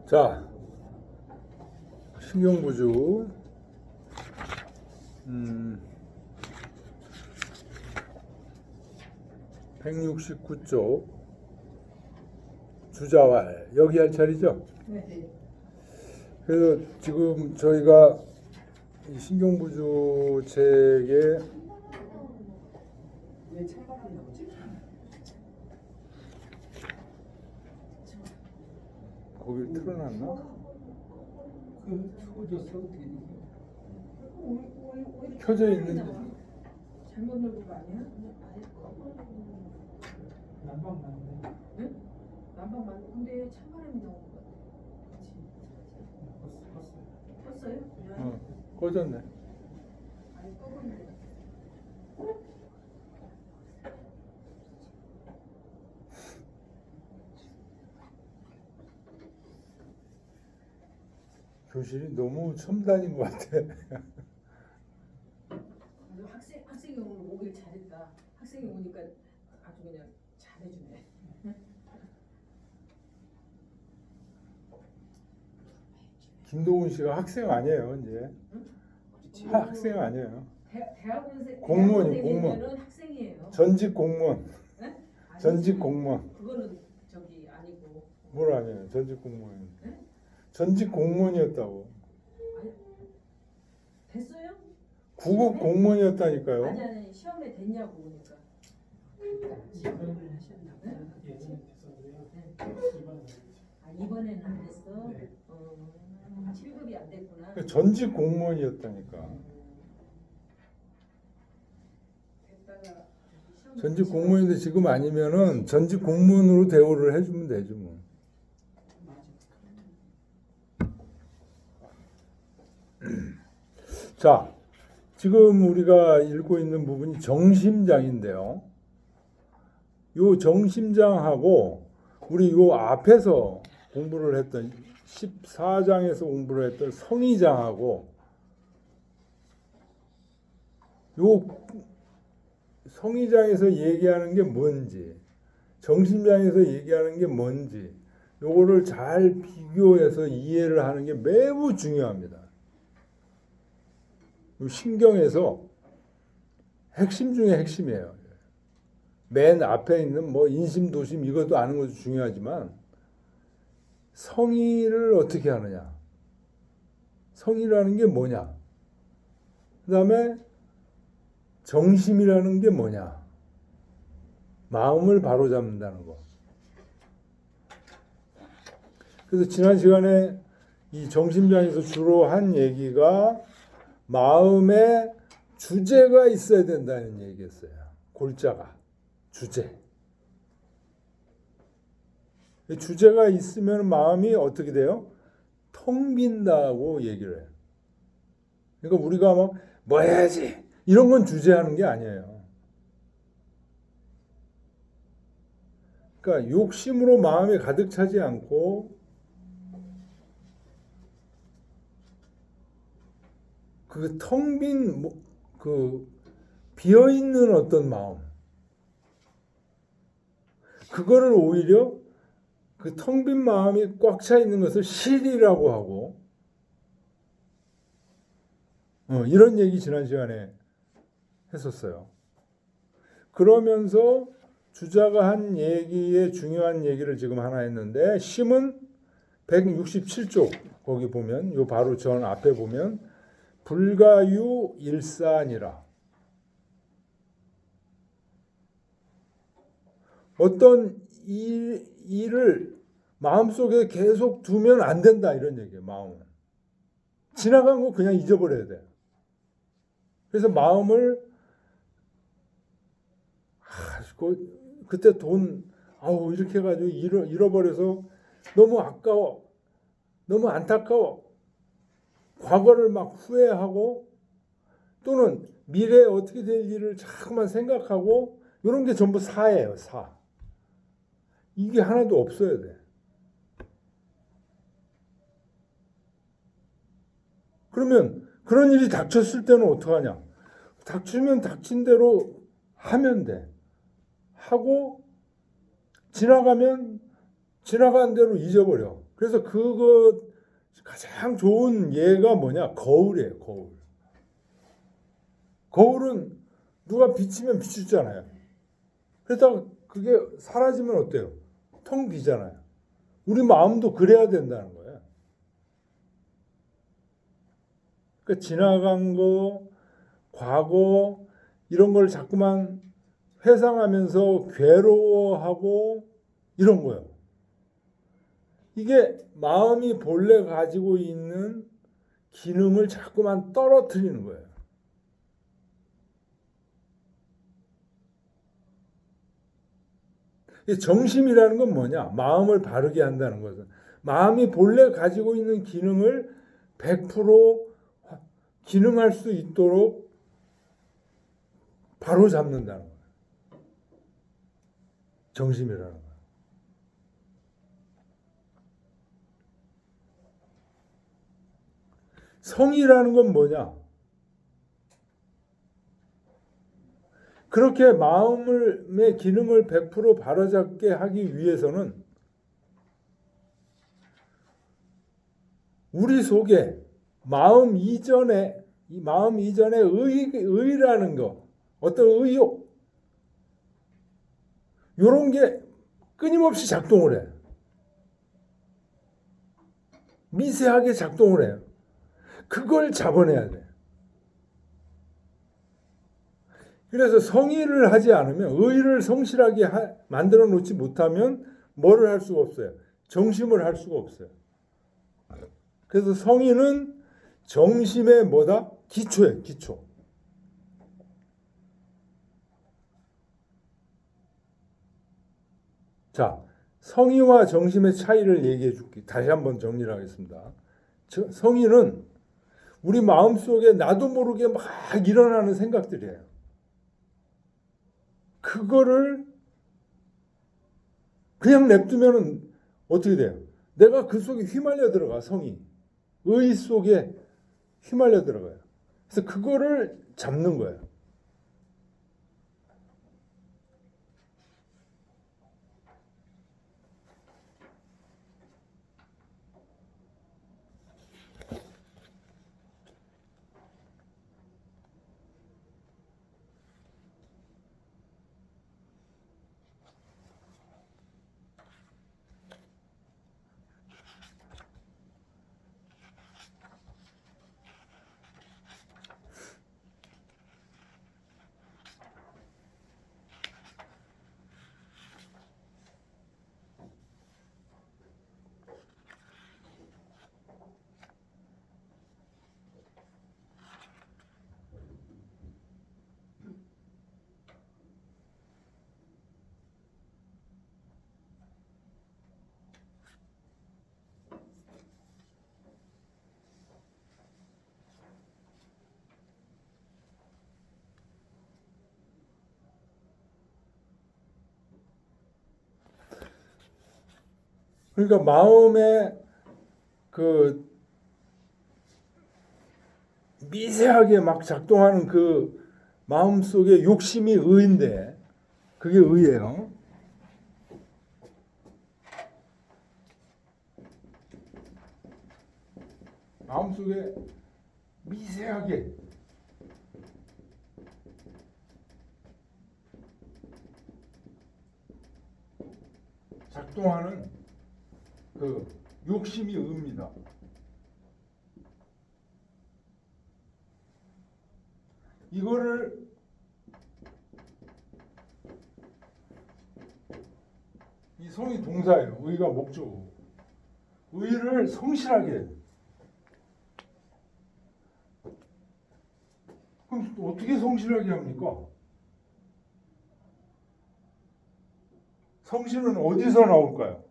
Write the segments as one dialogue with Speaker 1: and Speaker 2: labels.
Speaker 1: 자, 신경부주 169쪽 주자왈 여기 할 차례죠?
Speaker 2: 네.
Speaker 1: 그래서 지금 저희가 이 신경부주 책에
Speaker 2: 왜 찬바람이 나오지?
Speaker 1: 거기를 틀어놨나?
Speaker 3: 켜졌어 어떻게 되지?
Speaker 1: 켜져 있는데
Speaker 2: 잘못 누른 거 아니야?
Speaker 3: 난방 맞네.
Speaker 2: 응? 난방 맞는 근데 찬바람이 나오는 거 같아.
Speaker 3: 껐어요.
Speaker 2: 켰어요?
Speaker 1: 꺼졌네.
Speaker 2: 아니 꺼봤는데.
Speaker 1: 교실이 너무 첨단인 것 같아.
Speaker 2: 아주 학생이 오늘 오길 잘했다. 학생이 오니까 아주 그냥 잘해주네.
Speaker 1: 김도훈 씨가 학생 아니에요 이제.
Speaker 2: 그렇지.
Speaker 1: 학생 아니에요.
Speaker 2: 대학원생
Speaker 1: 공무원이 공무원.
Speaker 2: 학생이에요.
Speaker 1: 전직 공무원.
Speaker 2: 네?
Speaker 1: 전직 공무원.
Speaker 2: 그거는 저기 아니고.
Speaker 1: 뭘 아니에요? 전직 공무원.
Speaker 2: 네?
Speaker 1: 전직 공무원이었다고.
Speaker 2: 아니 됐어요?
Speaker 1: 구급 공무원이었다니까요.
Speaker 2: 아니 시험에 됐냐고 보니까.
Speaker 3: 이번을 하셨나 보다.
Speaker 2: 네?
Speaker 3: 예전에 됐었는데요.
Speaker 2: 이번에는 안 됐어.
Speaker 3: 네.
Speaker 2: 7급이 안 됐구나.
Speaker 1: 전직 공무원이었다니까.
Speaker 2: 됐다가 시험
Speaker 1: 전직 공무원인데 지금 아니면은 전직 공무원으로 대우를 해주면 되지 뭐. 자, 지금 우리가 읽고 있는 부분이 정심장인데요. 요 정심장하고 우리 요 앞에서 공부를 했던 14장에서 공부를 했던 성의장하고 요 성의장에서 얘기하는 게 뭔지, 정심장에서 얘기하는 게 뭔지, 요거를 잘 비교해서 이해를 하는 게 매우 중요합니다. 신경에서 핵심 중에 핵심이에요. 맨 앞에 있는 뭐 인심, 도심 이것도 아는 것도 중요하지만 성의를 어떻게 하느냐, 성의라는 게 뭐냐, 그 다음에 정심이라는 게 뭐냐, 마음을 바로잡는다는 거. 그래서 지난 시간에 이 정심장에서 주로 한 얘기가 마음에 주제가 있어야 된다는 얘기였어요. 골자가 주제. 주제가 있으면 마음이 어떻게 돼요? 텅 빈다고 얘기를 해요. 그러니까 우리가 막 뭐 해야지 이런 건 주제하는 게 아니에요. 그러니까 욕심으로 마음이 가득 차지 않고 그 텅 빈 그 비어 있는 어떤 마음, 그거를 오히려 그 텅 빈 마음이 꽉 차 있는 것을 실이라고 하고, 이런 얘기 지난 시간에 했었어요. 그러면서 주자가 한 얘기의 중요한 얘기를 지금 하나 했는데, 심은 167쪽 거기 보면, 요 바로 전 앞에 보면 불가유 일사니라. 어떤 일을 마음속에 계속 두면 안 된다 이런 얘기예요. 마음은 지나간 거 그냥 잊어버려야 돼. 그래서 마음을 그때 돈 이렇게 해가지고 잃어버려서 너무 아까워, 너무 안타까워, 과거를 막 후회하고 또는 미래에 어떻게 될 일을 자꾸만 생각하고, 이런 게 전부 사예요. 사. 이게 하나도 없어야 돼. 그러면 그런 일이 닥쳤을 때는 어떡하냐? 닥치면 닥친 대로 하면 돼. 하고 지나가면 지나간 대로 잊어버려. 그래서 그거 가장 좋은 예가 뭐냐? 거울이에요. 거울. 거울은 누가 비치면 비추잖아요. 그러다가 그게 사라지면 어때요? 텅 비잖아요. 우리 마음도 그래야 된다는 거예요. 그러니까 지나간 거, 과거 이런 걸 자꾸만 회상하면서 괴로워하고 이런 거예요. 이게 마음이 본래 가지고 있는 기능을 자꾸만 떨어뜨리는 거예요. 정심이라는 건 뭐냐? 마음을 바르게 한다는 것은 마음이 본래 가지고 있는 기능을 100% 기능할 수 있도록 바로 잡는다는 거예요. 정심이라는 거예요. 성이라는 건 뭐냐? 그렇게 마음의 기능을 100% 바로잡게 하기 위해서는 우리 속에 마음 이전에 의라는 거, 어떤 의욕 이런 게 끊임없이 작동을 해. 미세하게 작동을 해요. 그걸 잡아내야 돼. 그래서 성의를 하지 않으면 의를 성실하게 만들어 놓지 못하면 뭐를 할 수가 없어요. 정심을 할 수가 없어요. 그래서 성의는 정심의 뭐다? 기초예요. 기초. 자, 성의와 정심의 차이를 얘기해 줄게. 다시 한번 정리를 하겠습니다. 성의는 우리 마음속에 나도 모르게 막 일어나는 생각들이에요. 그거를 그냥 냅두면 어떻게 돼요? 내가 그 속에 휘말려 들어가. 성의. 의 속에 휘말려 들어가요. 그래서 그거를 잡는 거예요. 그러니까 마음에 그 미세하게 막 작동하는 그 마음 속에 욕심이 의인데 그게 의예요. 마음 속에 미세하게 작동하는 그 욕심이 의입니다. 이거를 이 성이 동사예요. 의가 목적어. 의를 성실하게 해요. 그럼 어떻게 성실하게 합니까? 성실은 어디서 나올까요?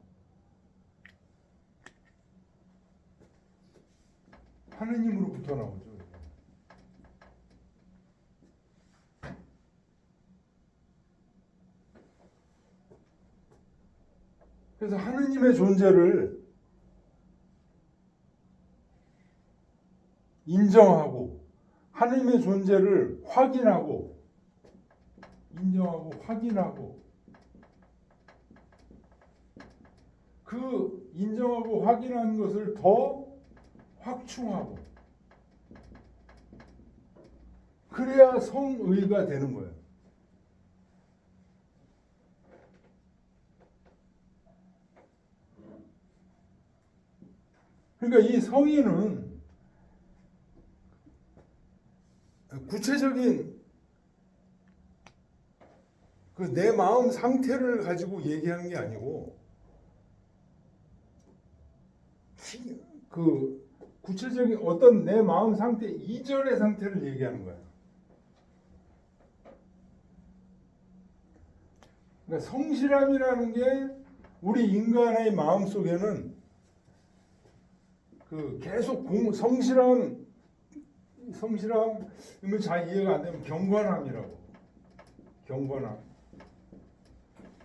Speaker 1: 하느님으로부터 나오죠. 그래서 하느님의 존재를 인정하고 하느님의 존재를 확인하고 인정하고 확인하고 그 인정하고 확인한 것을 더 확충하고 그래야 성의가 되는 거예요. 그러니까 이 성의는 구체적인 그 내 마음 상태를 가지고 얘기하는 게 아니고 그 구체적인 어떤 내 마음 상태 이전의 상태를 얘기하는 거예요. 그러니까 성실함이라는 게 우리 인간의 마음 속에는 그 계속 성실함을 잘 이해가 안 되면 경건함이라고.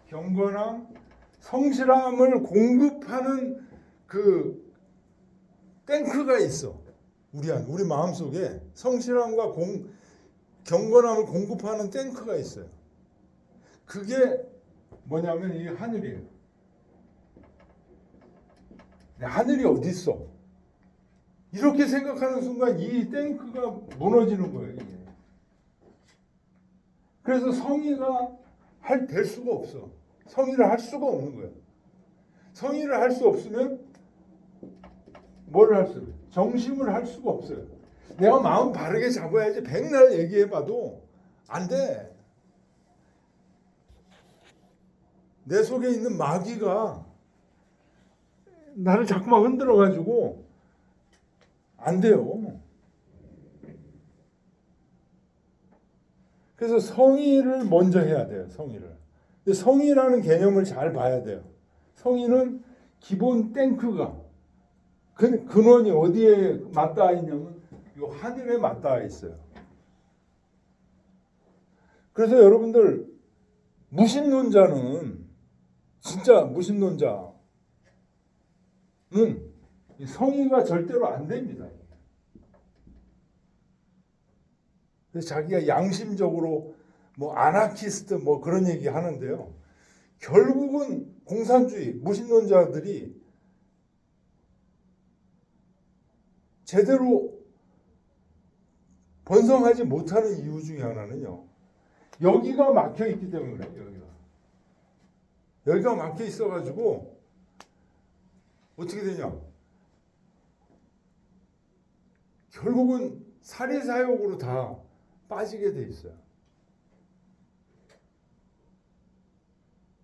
Speaker 1: 경건함, 성실함을 공급하는 그 탱크가 있어. 우리 마음 속에 성실함과 경건함을 공급하는 탱크가 있어요. 그게 뭐냐면 이 하늘이에요. 하늘이 어디 있어? 이렇게 생각하는 순간 이 탱크가 무너지는 거예요. 이게. 그래서 성의가 될 수가 없어. 성의를 할 수가 없는 거예요. 성의를 할 수 없으면 뭘 할 수 없어요? 정심을 할 수가 없어요. 내가 마음 바르게 잡아야지 백날 얘기해봐도 안 돼. 내 속에 있는 마귀가 나를 자꾸만 흔들어가지고 안 돼요. 그래서 성의를 먼저 해야 돼요. 성의라는 개념을 잘 봐야 돼요. 성의는 기본 탱크가 근원이 어디에 맞닿아 있냐면 이 하늘에 맞닿아 있어요. 그래서 여러분들 진짜 무신론자는 성의가 절대로 안 됩니다. 그래서 자기가 양심적으로 뭐 아나키스트 뭐 그런 얘기 하는데요. 결국은 공산주의 무신론자들이 제대로 번성하지 못하는 이유 중에 하나는요. 여기가 막혀 있기 때문에 그래요. 여기가 막혀 있어가지고 어떻게 되냐? 결국은 사리사욕으로 다 빠지게 돼 있어요.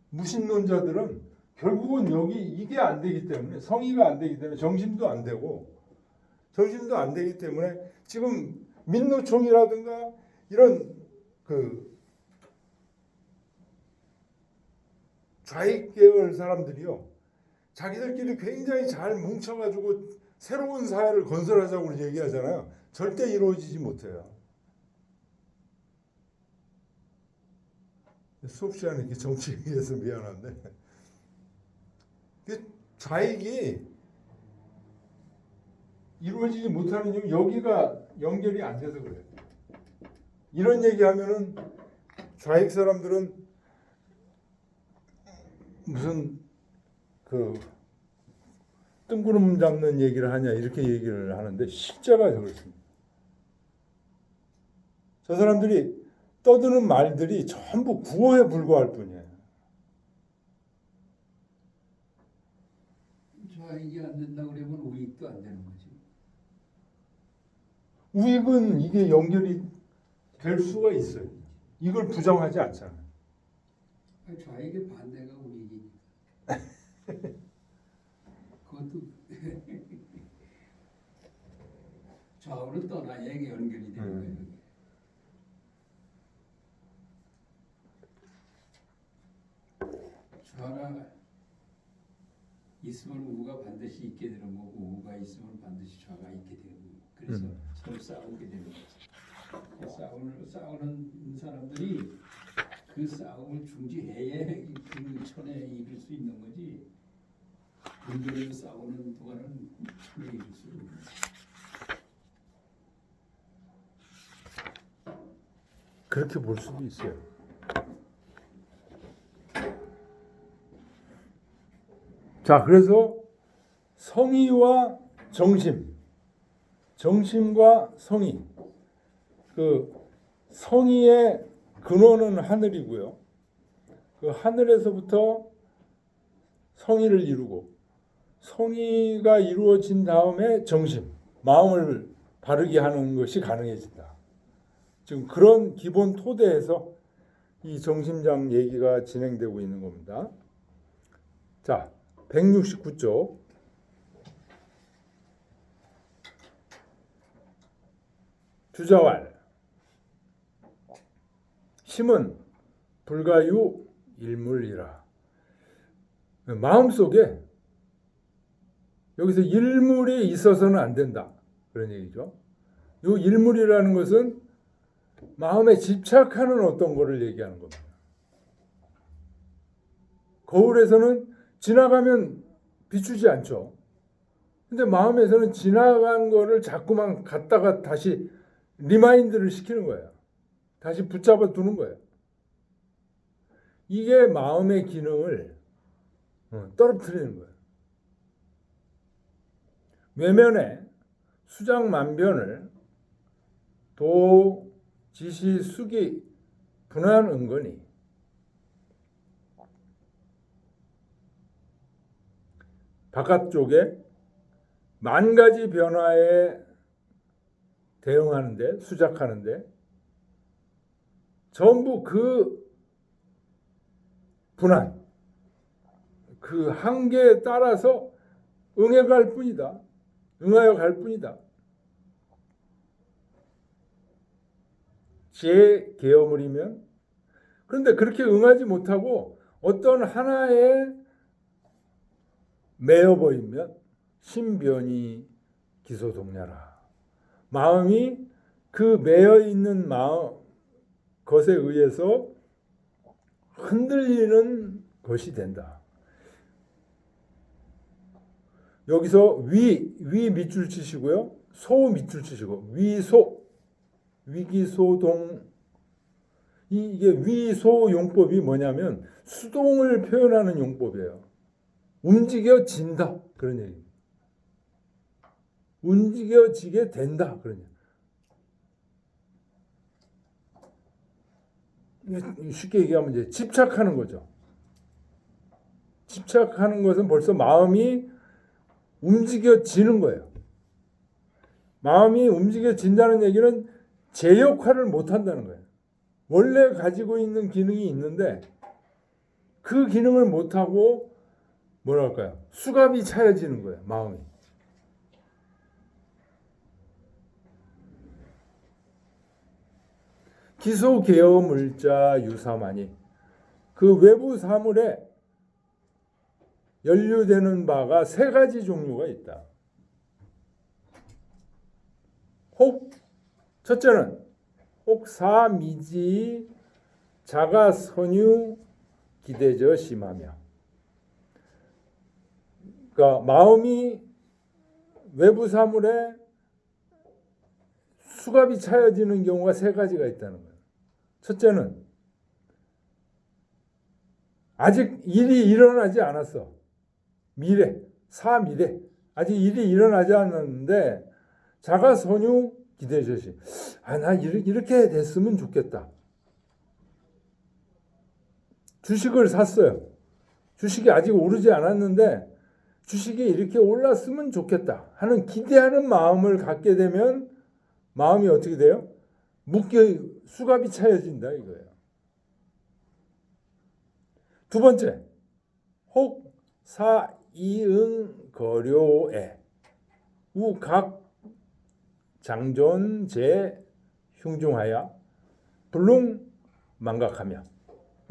Speaker 1: 무신론자들은 결국은 이게 안 되기 때문에 성의가 안 되기 때문에 정신도 안 되기 때문에 지금 민노총이라든가 이런 그 좌익 계열 사람들이요. 자기들끼리 굉장히 잘 뭉쳐가지고 새로운 사회를 건설하자고 얘기하잖아요. 절대 이루어지지 못해요. 수업 시간에 이렇게 정치 얘기해서 미안한데 좌익이 이루어지지 못하는 이유 여기가 연결이 안 돼서 그래요. 이런 얘기하면은 좌익 사람들은 무슨 그 뜬구름 잡는 얘기를 하냐 이렇게 얘기를 하는데 실제가 그렇습니다. 저 사람들이 떠드는 말들이 전부 구호에 불과할 뿐이에요.
Speaker 4: 좌익이 안 된다고 그러면 우익도 안 되는 거지.
Speaker 1: 우익은 이게 연결이 될 수가 있어요. 이걸 부정하지 않잖아요.
Speaker 4: 좌익의 반대가 우익이니까. 그것도 좌우를 떠나야 이게 연결이 되는 거예요. 좌가 있으면 우가 반드시 있게 되는 거고 우가 있으면 반드시 좌가 있게 되는 거고 그래서 서로 싸우게 되는 거죠. 싸우는 사람들이 그 싸움을 중지해야 그 천에 이길 수 있는 거지. 분들을 싸우는 동안은 천에 이길 수 없는 거죠.
Speaker 1: 그렇게 볼 수도 있어요. 자, 그래서 성의와 정심과 성의. 그 성의의 근원은 하늘이고요. 그 하늘에서부터 성의를 이루고 성의가 이루어진 다음에 정심, 마음을 바르게 하는 것이 가능해진다. 지금 그런 기본 토대에서 이 정심장 얘기가 진행되고 있는 겁니다. 자, 169쪽. 주자왈. 심은 불가유 일물이라. 마음속에 여기서 일물이 있어서는 안 된다. 그런 얘기죠. 이 일물이라는 것은 마음에 집착하는 어떤 거를 얘기하는 겁니다. 거울에서는 지나가면 비추지 않죠. 근데 마음에서는 지나간 거를 자꾸만 갖다가 다시 리마인드를 시키는 거예요. 다시 붙잡아 두는 거예요. 이게 마음의 기능을 떨어뜨리는 거예요. 외면에 수장만변을 도 지시 수기 분한 은근히 바깥쪽에 만 가지 변화에 대응하는데, 수작하는데 전부 그 분한, 그 한계에 따라서 응해 갈 뿐이다. 응하여 갈 뿐이다. 제 계어물이면, 그런데 그렇게 응하지 못하고 어떤 하나에 매여버리면 신변이 기소동냐라. 마음이 그 매여있는 것에 의해서 흔들리는 것이 된다. 여기서 위 밑줄 치시고요. 소 밑줄 치시고, 위기소동. 이게 위소 용법이 뭐냐면 수동을 표현하는 용법이에요. 움직여진다. 그런 얘기입니다. 움직여지게 된다. 그런 얘기. 쉽게 얘기하면 이제 집착하는 거죠. 집착하는 것은 벌써 마음이 움직여지는 거예요. 마음이 움직여진다는 얘기는 제 역할을 못한다는 거예요. 원래 가지고 있는 기능이 있는데 그 기능을 못하고 뭐랄까요? 수갑이 차여지는 거예요. 마음이. 기소개어 물자 유사마니. 그 외부 사물에 연루되는 바가 세 가지 종류가 있다. 첫째는 혹사미지 자가선유 기대저 심하며. 그러니까 마음이 외부 사물에 수갑이 차여지는 경우가 세 가지가 있다는 거예요. 첫째는 아직 일이 일어나지 않았어. 사미래. 아직 일이 일어나지 않았는데 자가선유 기대저시. 나 이렇게 됐으면 좋겠다. 주식을 샀어요. 주식이 아직 오르지 않았는데 주식이 이렇게 올랐으면 좋겠다 하는 기대하는 마음을 갖게 되면 마음이 어떻게 돼요? 수갑이 차여진다 이거예요. 두 번째, 혹 사이응 거료에 우각 장존제 흉중하여 불능 망각하며.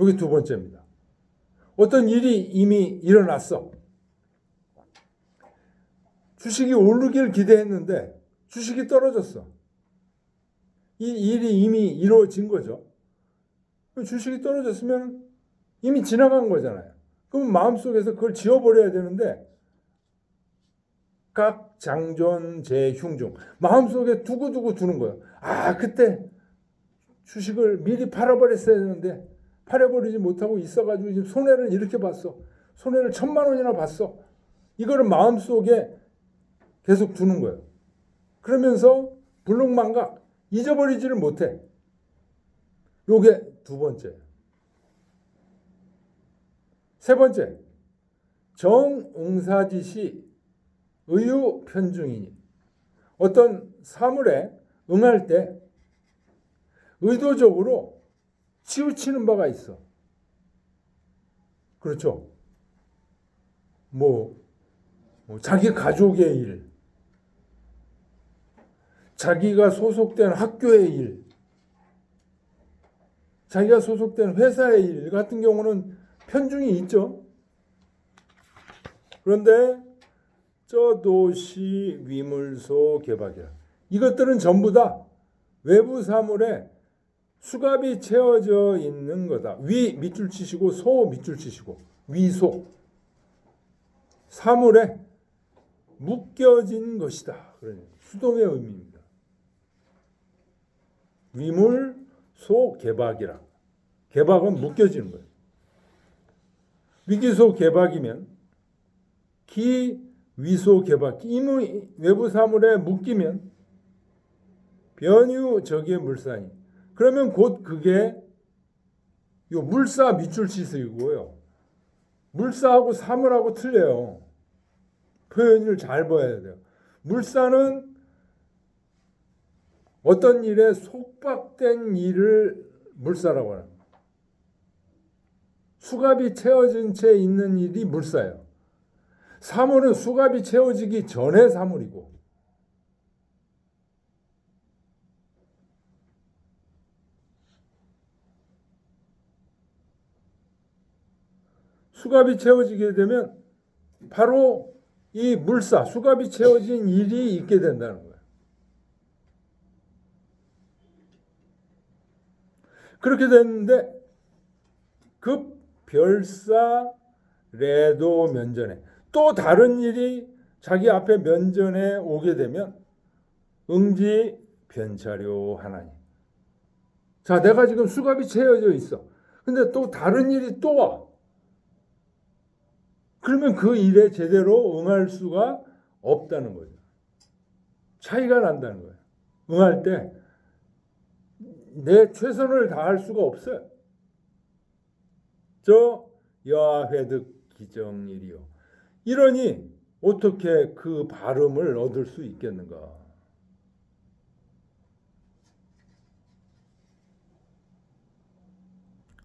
Speaker 1: 여기 두 번째입니다. 어떤 일이 이미 일어났어. 주식이 오르길 기대했는데 주식이 떨어졌어. 이 일이 이미 이루어진 거죠. 주식이 떨어졌으면 이미 지나간 거잖아요. 그럼 마음속에서 그걸 지워버려야 되는데 각 장존 제흉중 마음속에 두고두고 두는 거예요. 그때 주식을 미리 팔아버렸어야 되는데 팔아버리지 못하고 있어가지고 지금 손해를 이렇게 봤어. 손해를 1,000만 원이나 봤어. 이거를 마음속에 계속 두는 거예요. 그러면서 불능망각 잊어버리지를 못해. 요게 두 번째. 세 번째, 정응사지시 의유편중이니. 어떤 사물에 응할 때 의도적으로 치우치는 바가 있어. 그렇죠? 뭐 자기 가족의 일, 자기가 소속된 학교의 일, 자기가 소속된 회사의 일 같은 경우는 편중이 있죠. 그런데 저도시 위물소 개박이라. 이것들은 전부 다 외부 사물에 수갑이 채워져 있는 거다. 위 밑줄 치시고 소 밑줄 치시고 위소. 사물에 묶여진 것이다. 그러니 수동의 의미입니다. 위물 소 개박이라. 개박은 묶여지는 거예요. 위기소 개박이면 기 위소 개박. 이 외부 사물에 묶이면 변유 적의 물사니. 그러면 곧 그게 요 물사 밑줄 치시고요. 물사하고 사물하고 틀려요. 표현을 잘 봐야 돼요. 물사는 어떤 일에 속박된 일을 물사라고 합니다. 수갑이 채워진 채 있는 일이 물사예요. 사물은 수갑이 채워지기 전에 사물이고, 수갑이 채워지게 되면 바로 이 물사, 수갑이 채워진 일이 있게 된다는 거예요. 그렇게 됐는데 급별사 레도 면전에 또 다른 일이 자기 앞에 면전에 오게 되면 응지 변차료 하나니. 자, 내가 지금 수갑이 채워져 있어. 근데 또 다른 일이 또 와. 그러면 그 일에 제대로 응할 수가 없다는 거죠. 차이가 난다는 거예요. 응할 때 내 최선을 다할 수가 없어요. 저 여하회득 기정일이요. 이러니 어떻게 그 발음을 얻을 수 있겠는가?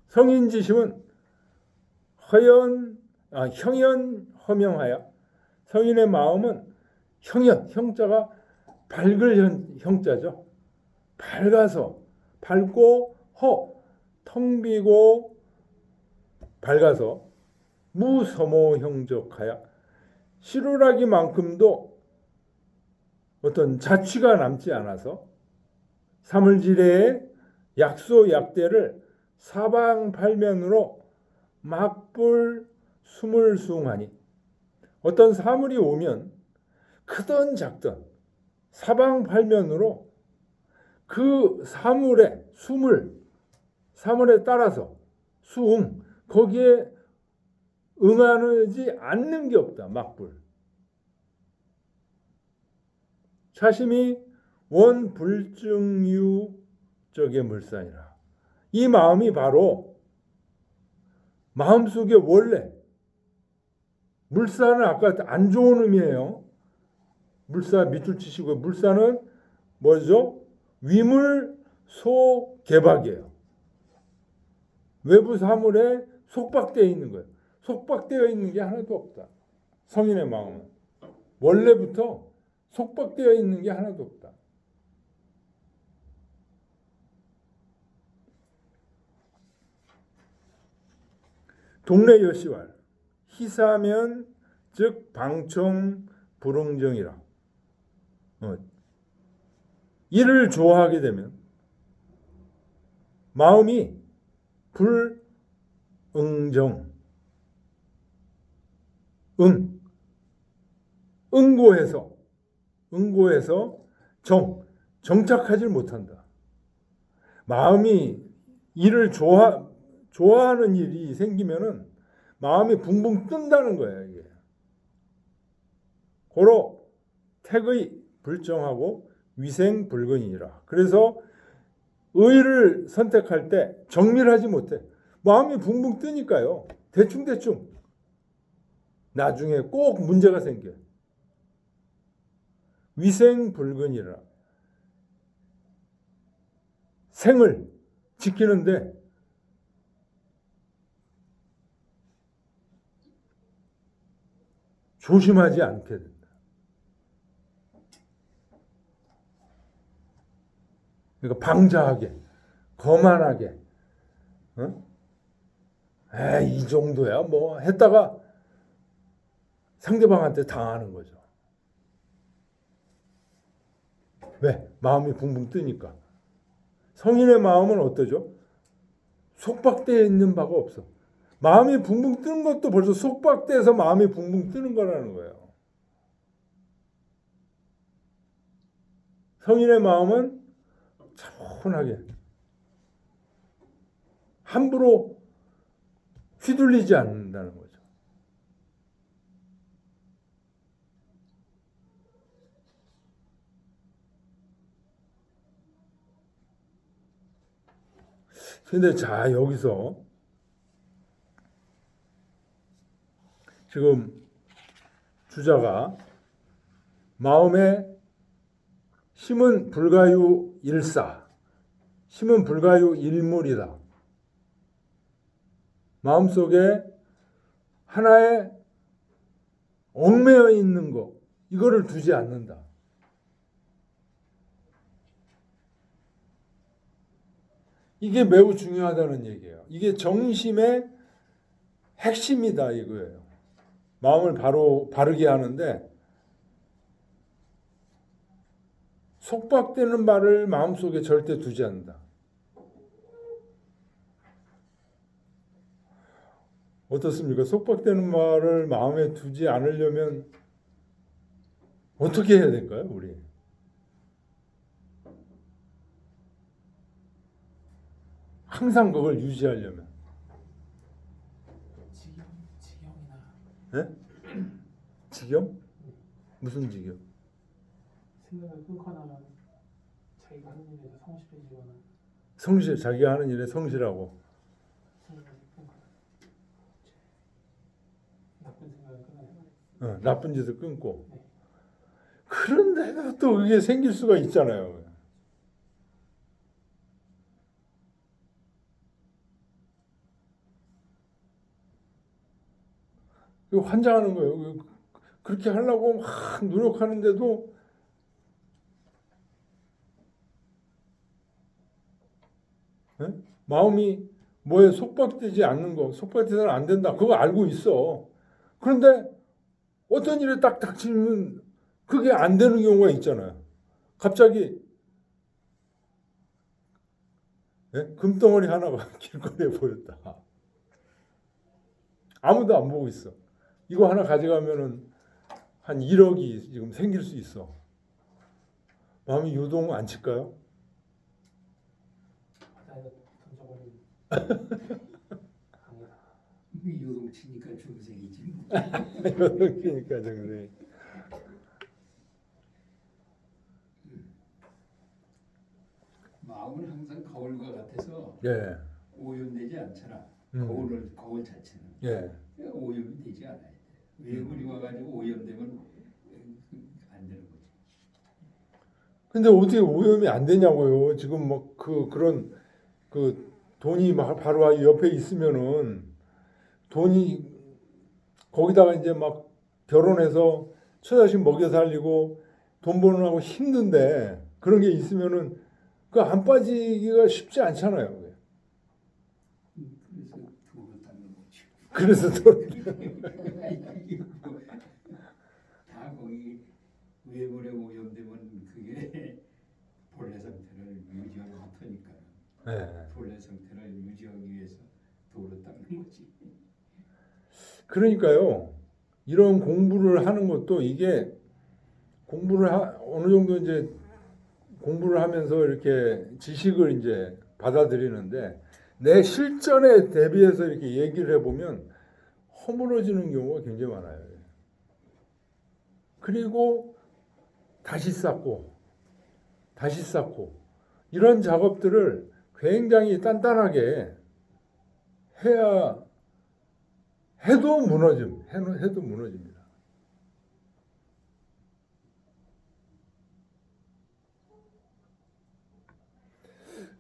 Speaker 1: 성인지심은 형연 허명하여. 성인의 마음은 형연, 형자가 밝을 형자죠. 밝아서, 밝고 텅 비고 밝아서 무서모형적하여. 시루라기만큼도 어떤 자취가 남지 않아서 사물지레의 약소약대를 사방팔면으로 막불 수물숭하니. 어떤 사물이 오면 크든 작든 사방팔면으로 그 사물에 사물에 따라서 거기에 응하지 않는 게 없다. 막불. 차심이 원불증유 적의 물산이라. 이 마음이 바로 마음속에 원래 물산은 아까 안 좋은 의미예요. 물사 밑줄 치시고, 물산은 뭐죠? 위물소 개박이에요. 외부 사물에 속박되어 있는 거예요. 속박되어 있는 게 하나도 없다. 성인의 마음은 원래부터 속박되어 있는 게 하나도 없다. 동래 여시왈 희사면 즉 방청 불응정이라. 이를 좋아하게 되면 마음이 불응정, 응고해서 정착하지 못한다. 마음이 이를 좋아하는 일이 생기면은 마음이 붕붕 뜬다는 거예요. 이게 고로 택의 불정하고 위생불근이니라. 그래서 의를 선택할 때 정밀하지 못해. 마음이 붕붕 뜨니까요. 대충대충. 나중에 꼭 문제가 생겨요. 위생불근이라. 생을 지키는데 조심하지 않게 된다. 그러니까 방자하게, 거만하게, 이 정도야 뭐 했다가 상대방한테 당하는 거죠. 왜? 마음이 붕붕 뜨니까. 성인의 마음은 어떠죠? 속박되어 있는 바가 없어. 마음이 붕붕 뜨는 것도 벌써 속박돼서 마음이 붕붕 뜨는 거라는 거예요. 성인의 마음은 차분하게 함부로 휘둘리지 않는다는 거죠. 근데 자, 여기서 지금 주자가 마음에 심은 불가유 일사, 심은 불가유 일물이다. 마음속에 하나의 얽매여 있는 거, 이거를 두지 않는다. 이게 매우 중요하다는 얘기예요. 이게 정심의 핵심이다 이거예요. 마음을 바르게 하는데 속박되는 말을 마음속에 절대 두지 않는다. 어떻습니까? 속박되는 말을 마음에 두지 않으려면 어떻게 해야 될까요, 우리? 항상 그걸 유지하려면.
Speaker 3: 지경이나
Speaker 1: 네? 지경? 무슨 지경?
Speaker 3: 생각을 끊거나 자기가 하는 일에 성실해지거나
Speaker 1: 성실, 자기가 하는 일에 성실하고.
Speaker 3: 생각을 끊거나 나쁜 생각을 끊어야
Speaker 1: 나쁜 짓을 끊고.
Speaker 3: 네.
Speaker 1: 그런데도 또 그게 생길 수가 있잖아요. 이거 환장하는 거예요. 그렇게 하려고 막 노력하는데도 마음이 뭐에 속박되지 않는 거, 속박돼서는 안 된다. 그거 알고 있어. 그런데 어떤 일에 딱 닥치면 그게 안 되는 경우가 있잖아요. 갑자기 금덩어리 하나가 길거리에 보였다. 아무도 안 보고 있어. 이거 하나 가져가면은 한 1억이 지금 생길 수 있어. 마음이 요동 안 칠까요?
Speaker 3: 바다에다 던져버리는 강이다.
Speaker 4: 요동치니까 중생이지.
Speaker 1: 요동치니까 정말.
Speaker 4: 마음은 항상 거울과 같아서
Speaker 1: 예.
Speaker 4: 오염되지 않잖아.
Speaker 1: 음.
Speaker 4: 거울 자체는
Speaker 1: 예.
Speaker 4: 오염이 되지 않아야 돼. 외물이 와가지고 오염되면 안 되는 거지.
Speaker 1: 근데 어떻게 오염이 안 되냐고요. 지금 뭐 그런 돈이 막 바로 옆에 있으면은 돈이 거기다가 이제 막 결혼해서 처자식 먹여 살리고 돈 버느라고 힘든데 그런 게 있으면은 그 안 빠지기가 쉽지 않잖아요.
Speaker 4: 그래서
Speaker 1: 그래서 돈
Speaker 4: 다 거기 외물에 오염되면 그게 본래 상태를 유지하지 못하니까.
Speaker 1: 네.
Speaker 4: 본래 상태를 유지하기 위해서 도로 닦는 거지.
Speaker 1: 그러니까요. 이런 공부를 하는 것도 이게 어느 정도 이제 공부를 하면서 이렇게 지식을 이제 받아들이는데 내 실전에 대비해서 이렇게 얘기를 해보면 허물어지는 경우가 굉장히 많아요. 그리고 다시 쌓고 다시 쌓고 이런 작업들을 굉장히 단단하게 해야 해도 무너집니다.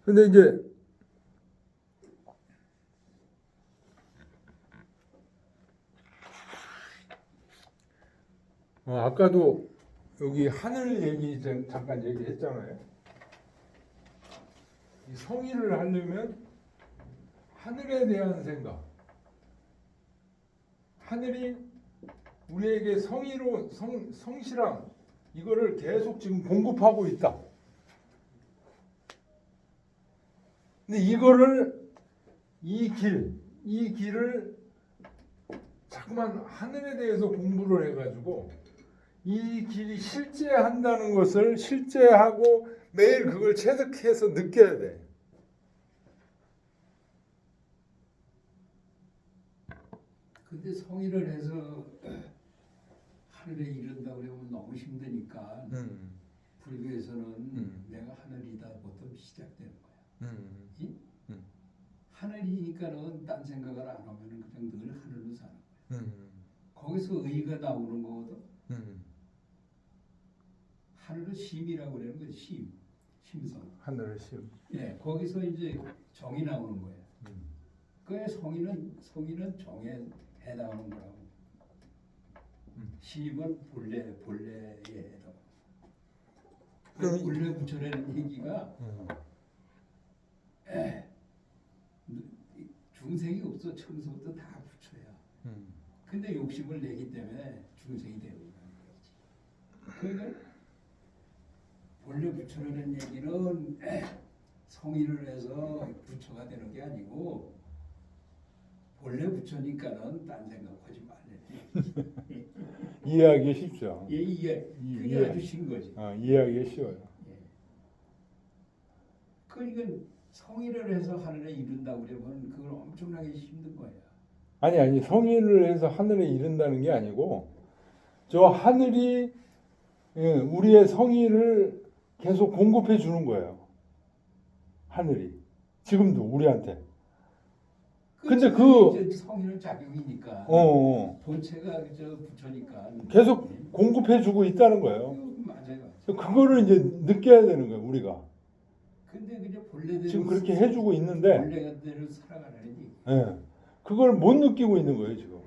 Speaker 1: 근데 이제 아까도 여기 하늘 얘기 잠깐 얘기했잖아요. 이 성의를 하려면 하늘에 대한 생각, 하늘이 우리에게 성실함 이거를 계속 지금 공급하고 있다. 근데 이거를 이 길을 자꾸만 하늘에 대해서 공부를 해가지고 이 길이 실제한다는 것을 실제하고 매일 그걸 체득해서 느껴야 돼.
Speaker 4: 근데 성의를 해서 하늘에 이른다 그러면 너무 힘드니까 불교에서는 내가 하늘이다부터 시작되는 거야. 이? 하늘이니까는 딴 생각을 안 하면 그냥 늘 하늘로 사는 거야. 거기서 의가 나오는 거거든. 하늘은 심이라고 그러는 거야. 심성.
Speaker 1: 하늘을 심.
Speaker 4: 예, 거기서 이제 정이 나오는 거예요. 그 성의는 정에 해당하는 거라고. 심은 본래에 해당. 그 본래 부처라는 얘기가 중생이 없어. 처음부터 다 부처야. 근데 욕심을 내기 때문에 중생이 되는 거지. 그러니까 본래 부처라는 얘기는 성의를 해서 부처가 되는 게 아니고 본래 부처니까는 딴 생각하지 말래.
Speaker 1: 이해하기 쉽죠.
Speaker 4: 예, 그게 아주 쉬운 거지.
Speaker 1: 이해하기 쉬워요.
Speaker 4: 예. 그러니까 성의를 해서 하늘에 이른다고 그러면 그건 엄청나게 힘든 거야.
Speaker 1: 아니 성의를 해서 하늘에 이른다는 게 아니고 저 하늘이 우리의 성의를 계속 공급해 주는 거예요. 하늘이 지금도 우리한테. 근데 그
Speaker 4: 성의는 작용이니까. 본체가 저 부처니까.
Speaker 1: 계속 공급해 주고 있다는 거예요.
Speaker 4: 맞아요.
Speaker 1: 그거를 이제 느껴야 되는 거예요, 우리가.
Speaker 4: 근데 그냥 본래대로
Speaker 1: 지금 그렇게 해주고 있는데,
Speaker 4: 본래대로 살아가야지.
Speaker 1: 예, 그걸 못 느끼고 있는 거예요, 지금.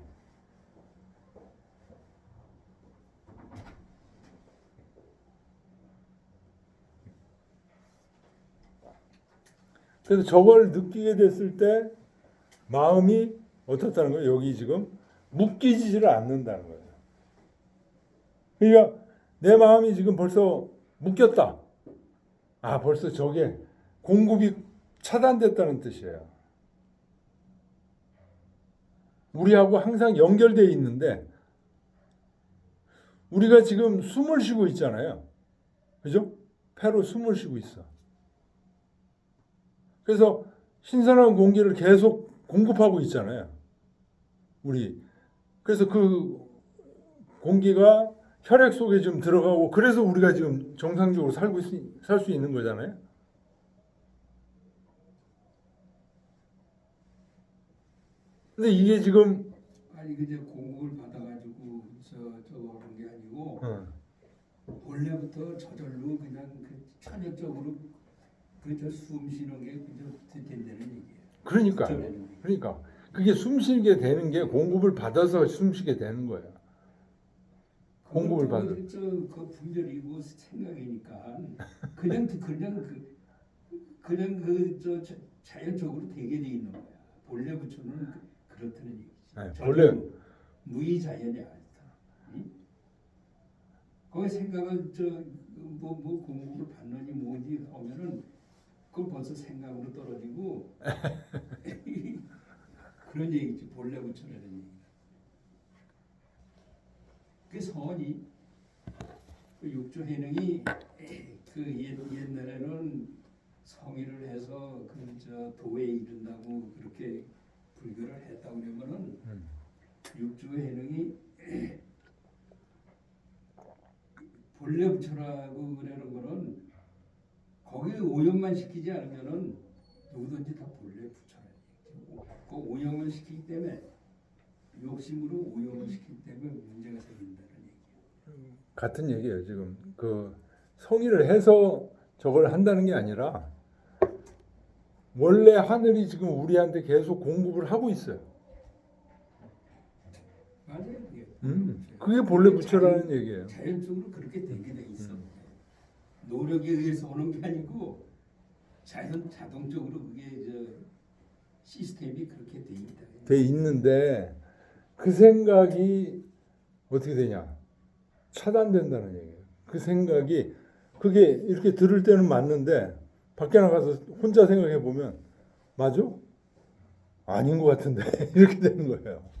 Speaker 1: 그래서 저걸 느끼게 됐을 때 마음이 어떻다는 거예요? 여기 지금 묶이지를 않는다는 거예요. 그러니까 내 마음이 지금 벌써 묶였다. 벌써 저게 공급이 차단됐다는 뜻이에요. 우리하고 항상 연결되어 있는데 우리가 지금 숨을 쉬고 있잖아요. 그죠? 폐로 숨을 쉬고 있어. 그래서 신선한 공기를 계속 공급하고 있잖아요. 그래서 그 공기가 혈액 속에 좀 들어가고 그래서 우리가 지금 정상적으로 살 수 있는 거잖아요. 근데 이게 지금
Speaker 4: 아니 그저 공급을 받아가지고 저거 그런 게 아니고 원래부터 저절로 그냥 그 천연적으로 그저 숨 쉬는 게 그저 된다는 얘기예요.
Speaker 1: 그러니까 그게 숨쉬게 되는 게 공급을 받아서 숨쉬게 되는 거예요. 공급을 받아.
Speaker 4: 그 분별이고 생각이니까 그냥 그 자연적으로 되게 돼 있는 거야. 본래 부처는 그렇다는 얘기지.
Speaker 1: 네, 본래
Speaker 4: 무의자연이야. 거기 생각을 뭐 공급을 받느니 뭐지 하면은 그건 벌써 생각으로 떨어지고 그런 얘기지. 본래 부처라는 얘기. 그 선이 그 육조 해능이 그 옛날에는 성의를 해서 그 도에 이른다고 그렇게 불교를 했다 그러면은 육조 해능이 본래 부처라고 그러는 거는 거기 오염만 시키지 않으면은 누구든지 다 본래 부처라는 얘기죠. 그 오염을 시키기 때문에 욕심으로 오염을 시키기 때문에 문제가 생긴다는 얘기예요.
Speaker 1: 같은 얘기예요. 지금 그 성의를 해서 저걸 한다는 게 아니라 원래 하늘이 지금 우리한테 계속 공급을 하고 있어요.
Speaker 4: 맞아요. 그게.
Speaker 1: 그게 본래 부처라는 얘기예요.
Speaker 4: 자연적으로 그렇게 되게 돼 있어. 노력에 의해서 오는 게 아니고 자동적으로 그게 저 시스템이 그렇게 돼 있다.
Speaker 1: 돼 있는데 그 생각이 어떻게 되냐? 차단된다는 얘기예요. 그 생각이 그게 이렇게 들을 때는 맞는데 밖에 나가서 혼자 생각해 보면 맞아? 아닌 것 같은데 이렇게 되는 거예요.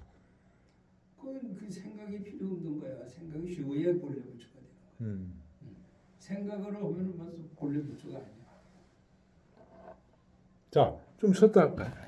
Speaker 4: 그 생각이 필요 없는 거야. 생각이 쉬워야 본래 부처가 되는 거야. 생각을 하면 벌써 본래 부처가 아니야.
Speaker 1: 자, 좀 쉬었다 할까요?